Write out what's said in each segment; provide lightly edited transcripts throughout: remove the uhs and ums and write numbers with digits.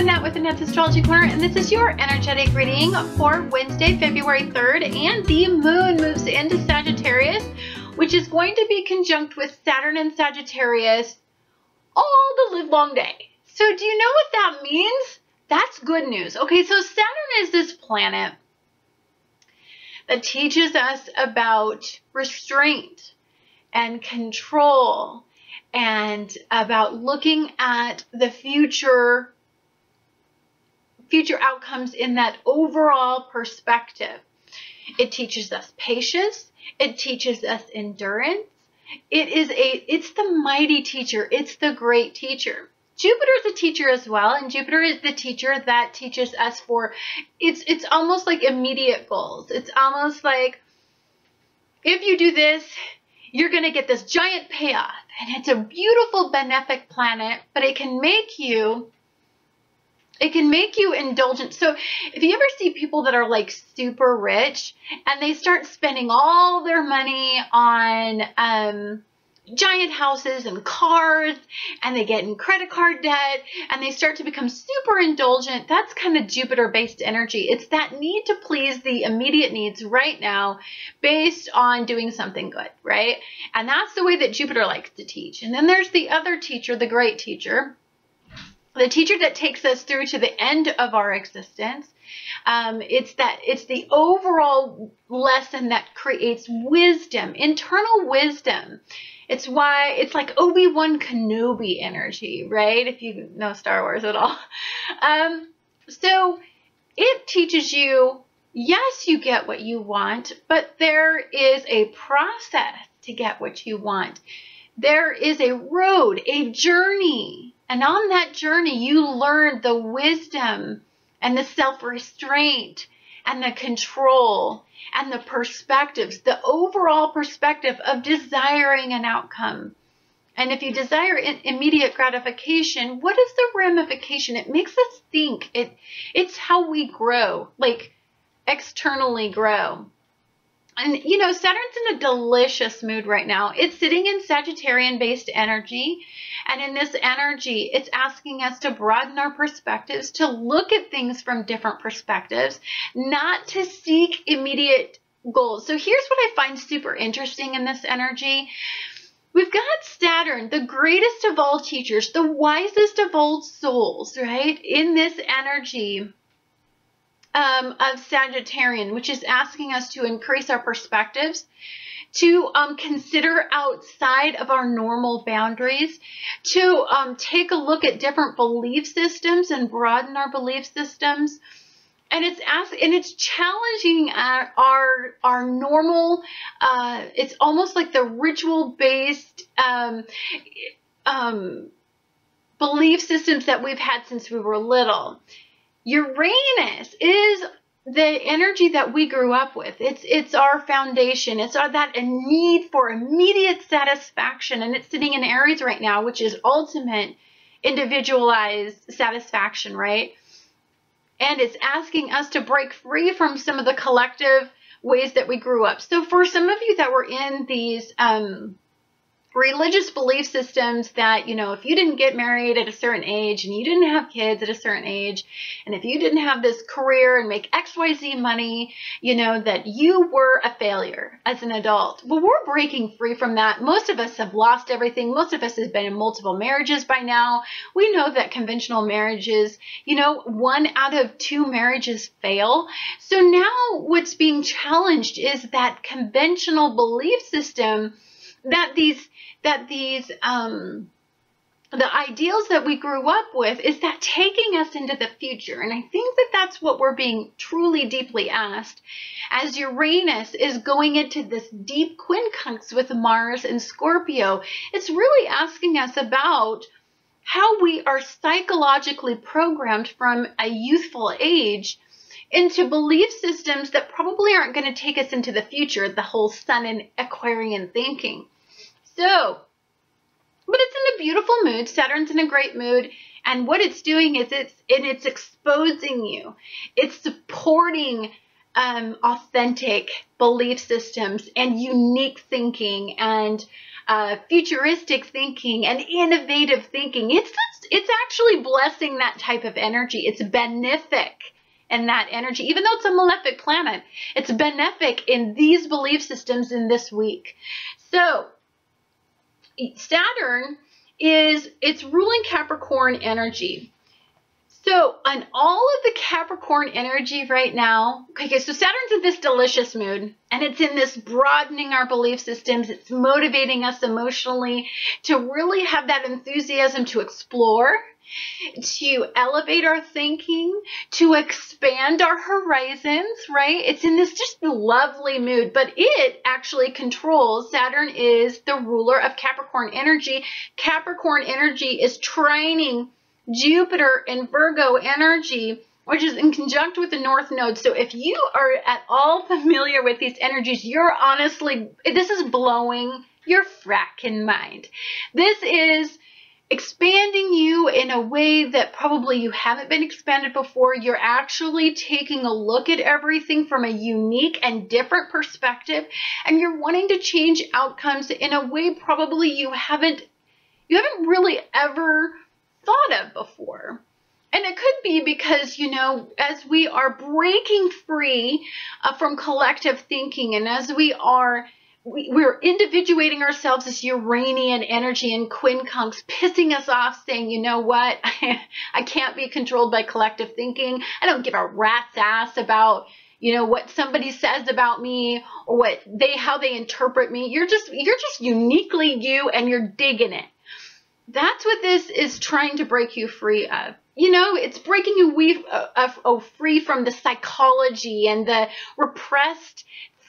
Annette with Annette's Astrology Corner, and this is your energetic reading for Wednesday, February 3rd, and the moon moves into Sagittarius, which is going to be conjunct with Saturn and Sagittarius all the live long day. So do you know what that means? That's good news. Okay, so Saturn is this planet that teaches us about restraint and control and about looking at the future outcomes in that overall perspective. It teaches us patience. It teaches us endurance. It's the mighty teacher. It's the great teacher. Jupiter is a teacher as well, and Jupiter is the teacher that teaches us for, it's almost like immediate goals. It's almost like, if you do this, you're going to get this giant payoff. And it's a beautiful benefic planet, but it can make you indulgent. So if you ever see people that are like super rich and they start spending all their money on giant houses and cars, and they get in credit card debt, and they start to become super indulgent, that's kind of Jupiter-based energy. It's that need to please the immediate needs right now based on doing something good, right? And that's the way that Jupiter likes to teach. And then there's the other teacher, the great teacher, the teacher that takes us through to the end of our existence. It's the overall lesson that creates wisdom, internal wisdom. It's why it's like Obi-Wan Kenobi energy, right? If you know Star Wars at all. So it teaches you, yes, you get what you want, but there is a process to get what you want. There is a road, a journey. And on that journey, you learn the wisdom and the self-restraint and the control and the perspectives, the overall perspective of desiring an outcome. And if you desire immediate gratification, what is the ramification? It makes us think. It's how we grow, like externally grow. And, you know, Saturn's in a delicious mood right now. It's sitting in Sagittarian-based energy. And in this energy, it's asking us to broaden our perspectives, to look at things from different perspectives, not to seek immediate goals. So here's what I find super interesting in this energy. We've got Saturn, the greatest of all teachers, the wisest of all souls, right? In this energy of Sagittarian, which is asking us to increase our perspectives, to consider outside of our normal boundaries, to take a look at different belief systems and broaden our belief systems. And it's challenging our normal, it's almost like the ritual-based belief systems that we've had since we were little. Uranus is the energy that we grew up with. It's our foundation. It's that need for immediate satisfaction. And it's sitting in Aries right now, which is ultimate individualized satisfaction, right? And it's asking us to break free from some of the collective ways that we grew up. So for some of you that were in these religious belief systems that, you know, if you didn't get married at a certain age and you didn't have kids at a certain age, and if you didn't have this career and make XYZ money, you know, that you were a failure as an adult. Well, we're breaking free from that. Most of us have lost everything. Most of us have been in multiple marriages by now. We know that conventional marriages, you know, 1 out of 2 marriages fail. So now what's being challenged is that conventional belief system that the ideals that we grew up with, is that taking us into the future? And I think that that's what we're being truly deeply asked as Uranus is going into this deep quincunx with Mars and Scorpio. It's really asking us about how we are psychologically programmed from a youthful age into belief systems that probably aren't going to take us into the future, the whole Sun and Aquarian thinking. So, but it's in a beautiful mood. Saturn's in a great mood. And what it's doing is it's exposing you. It's supporting authentic belief systems and unique thinking and futuristic thinking and innovative thinking. it's actually blessing that type of energy. It's benefic in that energy. Even though it's a malefic planet, it's benefic in these belief systems in this week. So Saturn it's ruling Capricorn energy. So on all of the Capricorn energy right now, okay, so Saturn's in this delicious mood, and it's in this broadening our belief systems. It's motivating us emotionally to really have that enthusiasm to explore, to elevate our thinking, to expand our horizons, right? It's in this just lovely mood, but it actually controls, Saturn is the ruler of Capricorn energy. Capricorn energy is trining Jupiter and Virgo energy, which is in conjunct with the North Node. So if you are at all familiar with these energies, you're honestly, this is blowing your fracking mind. This is expanding you in a way that probably you haven't been expanded before. You're actually taking a look at everything from a unique and different perspective, and you're wanting to change outcomes in a way probably you haven't really ever thought of before. And it could be because, you know, as we are breaking free from collective thinking, and as we're individuating ourselves, this Uranian energy and quincunx pissing us off, saying, you know what, I can't be controlled by collective thinking. I don't give a rat's ass about, you know, what somebody says about me or how they interpret me. You're just uniquely you, and you're digging it. That's what this is trying to break you free of. You know, it's breaking you free from the psychology and the repressed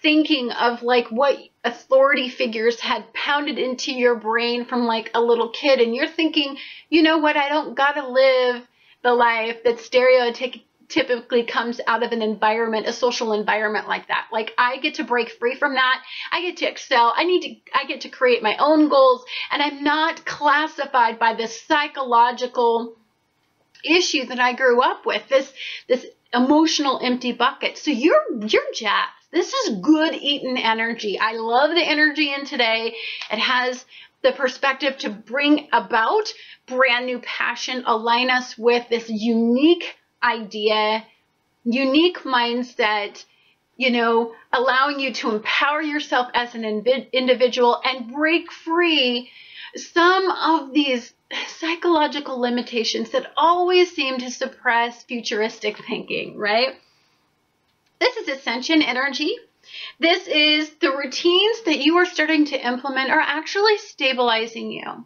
thinking of like what authority figures had pounded into your brain from like a little kid. And you're thinking, you know what, I don't gotta live the life that stereotypically comes out of an environment, a social environment like that. Like, I get to break free from that. I get to excel. I get to create my own goals, and I'm not classified by this psychological issue that I grew up with, this emotional empty bucket. So you're jazzed. This is good eating energy. I love the energy in today. It has the perspective to bring about brand new passion, align us with this unique idea, unique mindset, you know, allowing you to empower yourself as an individual and break free some of these psychological limitations that always seem to suppress futuristic thinking, right? This is ascension energy. This is the routines that you are starting to implement are actually stabilizing you.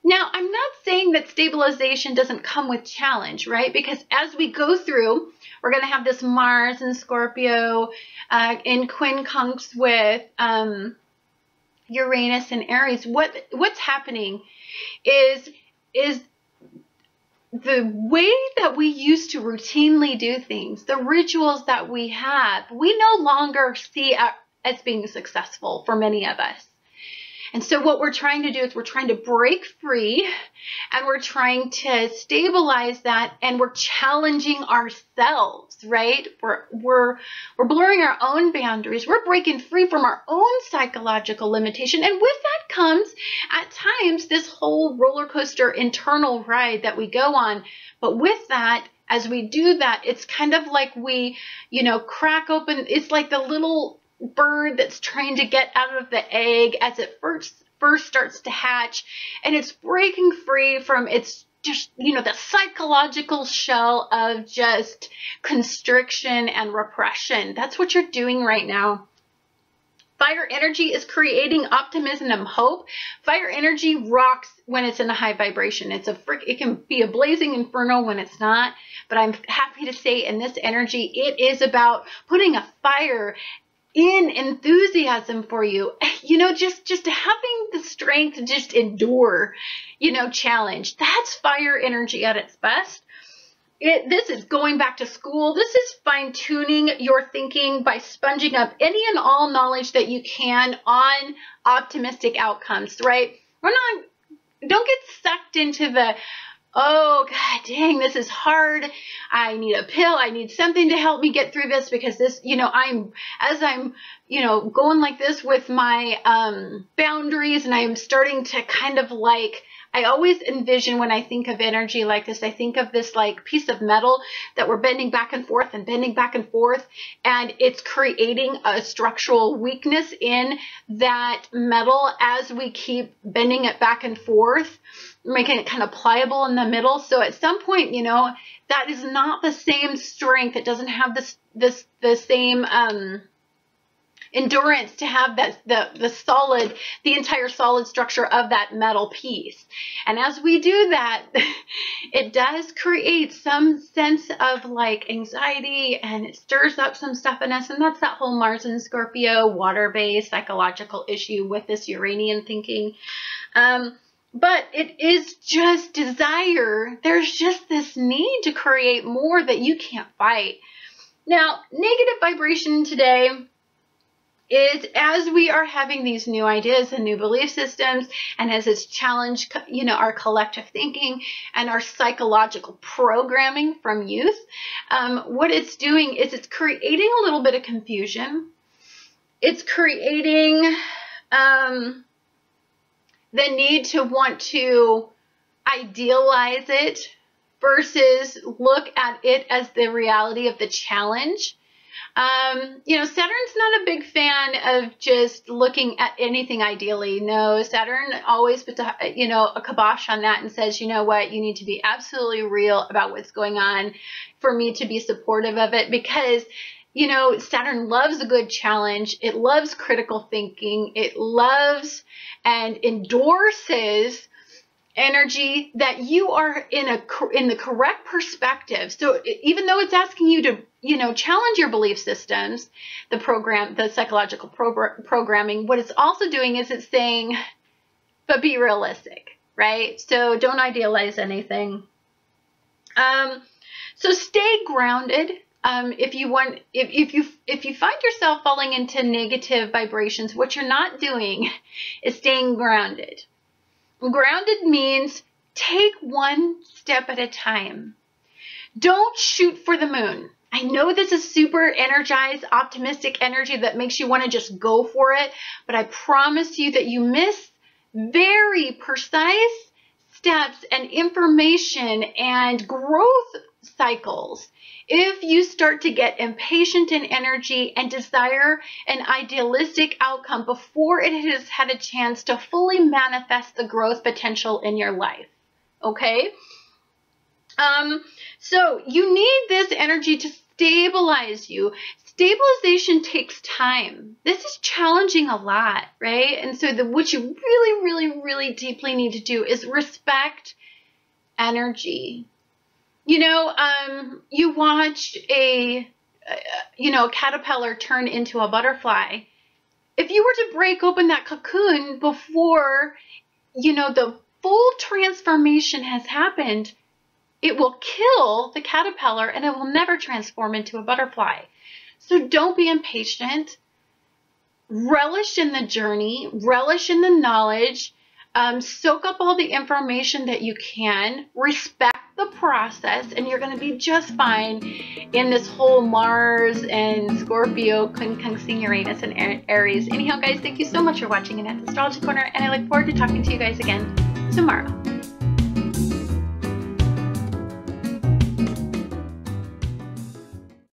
Now, I'm not saying that stabilization doesn't come with challenge, right? Because as we go through, we're going to have this Mars and Scorpio in quincunx with Uranus and Aries. What's happening is the way that we used to routinely do things, the rituals that we have, we no longer see as being successful for many of us. And so what we're trying to do is we're trying to break free, and we're trying to stabilize that, and we're challenging ourselves, right? We're blurring our own boundaries. We're breaking free from our own psychological limitation. And with that comes, at times, this whole roller coaster internal ride that we go on. But with that, as we do that, it's kind of like we, you know, crack open. It's like the little bird that's trying to get out of the egg as it first starts to hatch, and it's breaking free from its just, you know, the psychological shell of just constriction and repression. That's what you're doing right now. Fire energy is creating optimism and hope. Fire energy rocks when it's in a high vibration. It can be a blazing inferno when it's not, but I'm happy to say in this energy, it is about putting a fire in enthusiasm for you, you know, just having the strength to just endure, you know, challenge. That's fire energy at its best. This is going back to school. This is fine-tuning your thinking by sponging up any and all knowledge that you can on optimistic outcomes, right? Don't get sucked into the, oh, God dang, this is hard. I need a pill. I need something to help me get through this, because this, you know, as I'm, you know, going like this with my boundaries, and I'm starting to kind of like I always envision, when I think of energy like this, I think of this like piece of metal that we're bending back and forth and bending back and forth, and it's creating a structural weakness in that metal as we keep bending it back and forth, making it kind of pliable in the middle. So at some point, you know, that is not the same strength. It doesn't have the same endurance to have that the entire solid structure of that metal piece. And as we do that, it does create some sense of like anxiety, and it stirs up some stuff in us. And that's that whole Mars and Scorpio water-based psychological issue with this Uranian thinking. But it is just desire. There's just this need to create more that you can't fight. Now, negative vibration today is, as we are having these new ideas and new belief systems, and as it's challenged, you know, our collective thinking and our psychological programming from youth, what it's doing is it's creating a little bit of confusion. It's creating the need to want to idealize it versus look at it as the reality of the challenge. You know, Saturn's not a big fan of just looking at anything ideally. No, Saturn always puts a, you know, a kibosh on that and says, you know what, you need to be absolutely real about what's going on for me to be supportive of it, because, you know, Saturn loves a good challenge. It loves critical thinking. It loves and endorses energy that you are in the correct perspective. So even though it's asking you to, you know, challenge your belief systems, the psychological programming, what it's also doing is it's saying, but be realistic, right? So don't idealize anything. So stay grounded. If you find yourself falling into negative vibrations, what you're not doing is staying grounded. Grounded means take one step at a time. Don't shoot for the moon. I know this is super energized, optimistic energy that makes you want to just go for it, but I promise you that you miss very precise steps and information and growth cycles if you start to get impatient in energy and desire an idealistic outcome before it has had a chance to fully manifest the growth potential in your life. Okay? So you need this energy to stabilize you. Stabilization takes time. This is challenging a lot, right? And so what you really, really, really deeply need to do is respect energy. You know, you watched a caterpillar turn into a butterfly. If you were to break open that cocoon before, you know, the full transformation has happened, it will kill the caterpillar and it will never transform into a butterfly. So don't be impatient. Relish in the journey, relish in the knowledge, soak up all the information that you can, respect the process, and you're going to be just fine in this whole Mars and Scorpio conjuncting Uranus and Aries. Anyhow, guys, thank you so much for watching Annette's Astrology Corner, and I look forward to talking to you guys again tomorrow.